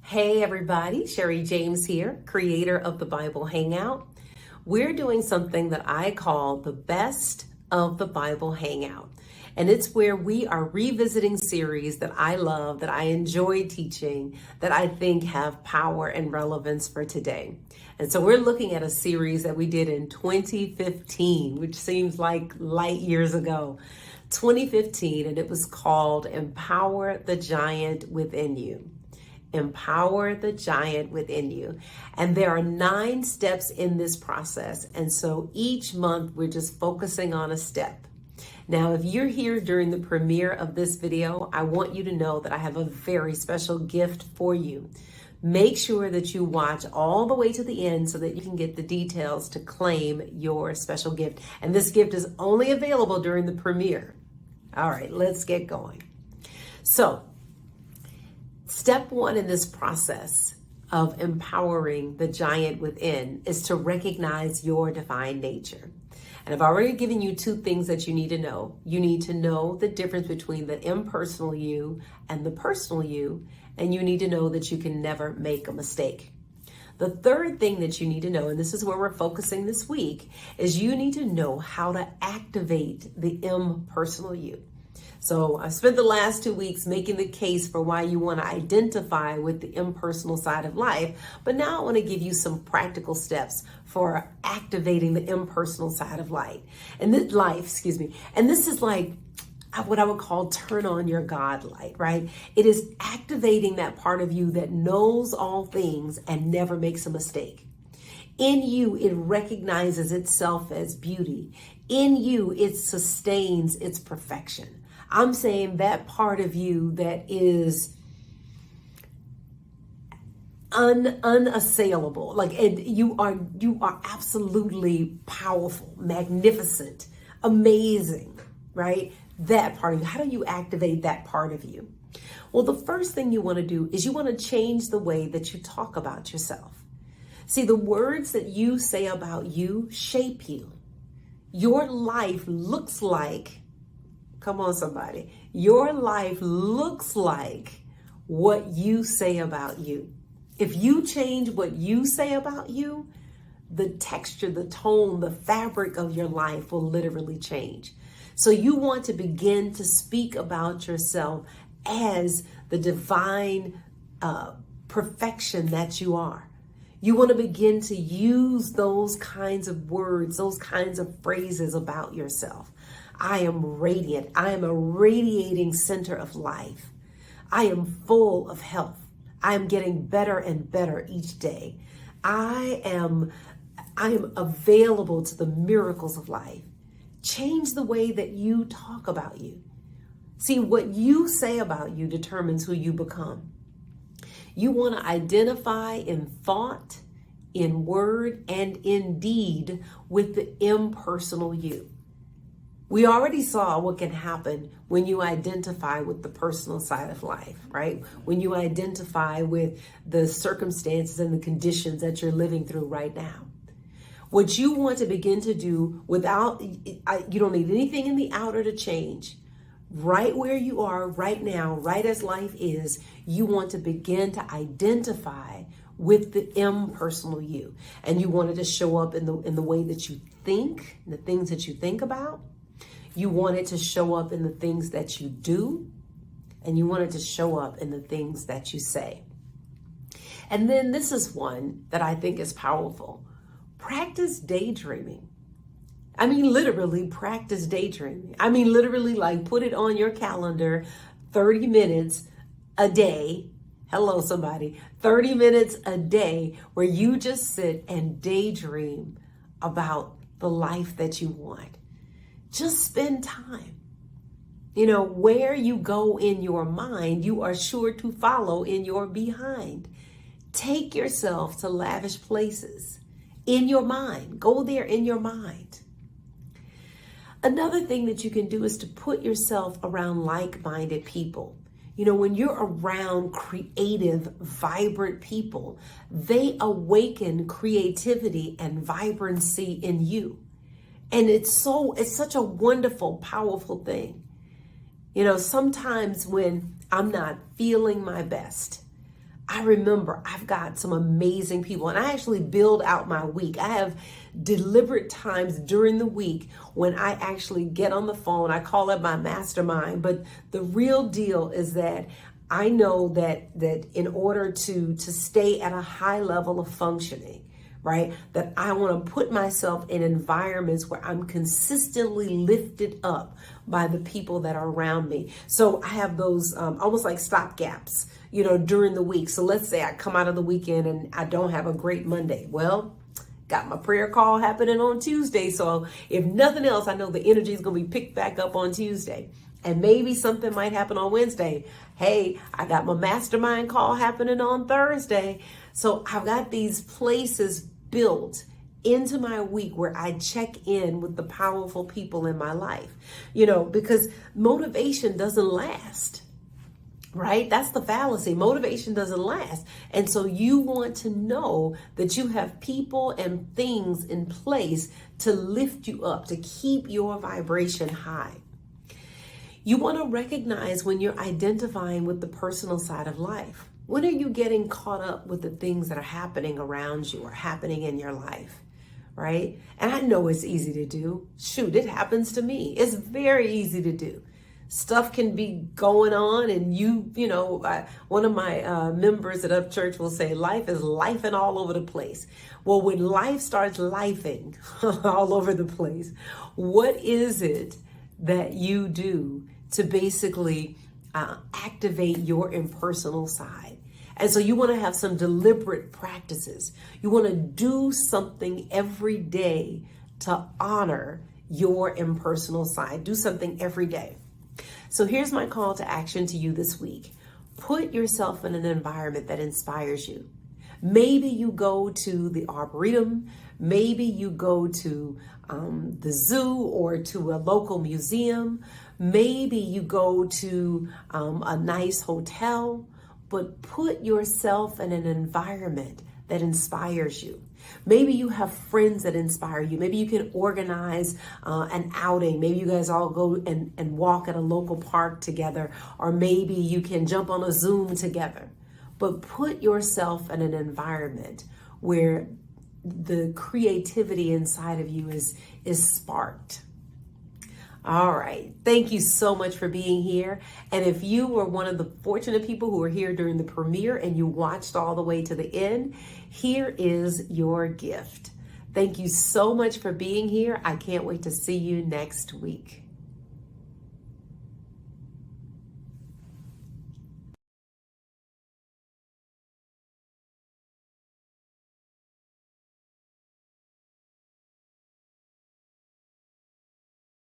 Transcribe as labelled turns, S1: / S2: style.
S1: Hey everybody, Sherri James here, creator of the Bible Hangout. We're doing something that I call the best of the Bible Hangout. And it's where we are revisiting series that I love, that I enjoy teaching, that I think have power and relevance for today. And so we're looking at a series that we did in 2015, which seems like light years ago. 2015, and it was called Empower the Giant Within You. Empower the giant within you. And there are 9 steps in this process. And so each month we're just focusing on a step. Now, if you're here during the premiere of this video, I want you to know that I have a very special gift for you. Make sure that you watch all the way to the end so that you can get the details to claim your special gift. And this gift is only available during the premiere. All right, let's get going. So, step 1 in this process of empowering the giant within is to recognize your divine nature. And I've already given you 2 things that you need to know. You need to know the difference between the impersonal you and the personal you, and you need to know that you can never make a mistake. The third thing that you need to know, and this is where we're focusing this week, is you need to know how to activate the impersonal you. So I spent the last 2 weeks making the case for why you want to identify with the impersonal side of life. But now I want to give you some practical steps for activating the impersonal side of life. And this And this is like what I would call turn on your God light, right? It is activating that part of you that knows all things and never makes a mistake. In you, it recognizes itself as beauty. In you, it sustains its perfection. I'm saying that part of you that is unassailable. Like you are absolutely powerful, magnificent, amazing, right? That part of you. How do you activate that part of you? Well, the first thing you want to do is you want to change the way that you talk about yourself. See, the words that you say about you shape you. Your life looks like, come on, somebody. Your life looks like what you say about you. If you change what you say about you, the texture, the tone, the fabric of your life will literally change. So you want to begin to speak about yourself as the divine perfection that you are. You want to begin to use those kinds of words, those kinds of phrases about yourself. I am radiant. I am a radiating center of life. I am full of health. I am getting better and better each day. I am available to the miracles of life. Change the way that you talk about you. See, what you say about you determines who you become. You want to identify in thought, in word, and in deed with the impersonal you. We already saw what can happen when you identify with the personal side of life, right? When you identify with the circumstances and the conditions that you're living through right now. What you want to begin to do you don't need anything in the outer to change. Right where you are right now, right as life is, you want to begin to identify with the impersonal you. And you want it to show up in the way that you think, the things that you think about. You want it to show up in the things that you do, and you want it to show up in the things that you say. And then this is one that I think is powerful. Practice daydreaming. I mean, literally practice daydreaming. I mean, literally, like, put it on your calendar, 30 minutes a day. Hello, somebody. 30 minutes a day where you just sit and daydream about the life that you want. Just spend time. Where you go in your mind, you are sure to follow in your behind. Take yourself to lavish places in your mind. Go there in your mind. Another thing that you can do is to put yourself around like-minded people. When you're around creative, vibrant people, they awaken creativity and vibrancy in you. And it's such a wonderful, powerful thing. Sometimes when I'm not feeling my best, I remember I've got some amazing people, and I actually build out my week. I have deliberate times during the week when I actually get on the phone. I call it my mastermind, but the real deal is that I know that in order to stay at a high level of functioning, right, that I want to put myself in environments where I'm consistently lifted up by the people that are around me. So I have those almost like stop gaps, during the week. So let's say I come out of the weekend and I don't have a great Monday. Well, got my prayer call happening on Tuesday. So if nothing else, I know the energy is going to be picked back up on Tuesday. And maybe something might happen on Wednesday. Hey, I got my mastermind call happening on Thursday. So I've got these places built into my week where I check in with the powerful people in my life, because motivation doesn't last, right? That's the fallacy. Motivation doesn't last. And so you want to know that you have people and things in place to lift you up, to keep your vibration high. You want to recognize when you're identifying with the personal side of life. When are you getting caught up with the things that are happening around you or happening in your life, right? And I know it's easy to do. Shoot, it happens to me. It's very easy to do. Stuff can be going on and one of my members at Up Church will say, life is lifing all over the place. Well, when life starts lifing all over the place, what is it that you do to basically activate your impersonal side? And so you want to have some deliberate practices. You want to do something every day to honor your impersonal side. Do something every day. So here's my call to action to you this week. Put yourself in an environment that inspires you. Maybe you go to the Arboretum. Maybe you go to the zoo or to a local museum. Maybe you go to a nice hotel. But put yourself in an environment that inspires you. Maybe you have friends that inspire you. Maybe you can organize an outing. Maybe you guys all go and walk at a local park together, or maybe you can jump on a Zoom together. But put yourself in an environment where the creativity inside of you is sparked. All right. Thank you so much for being here. And if you were one of the fortunate people who were here during the premiere and you watched all the way to the end, here is your gift. Thank you so much for being here. I can't wait to see you next week.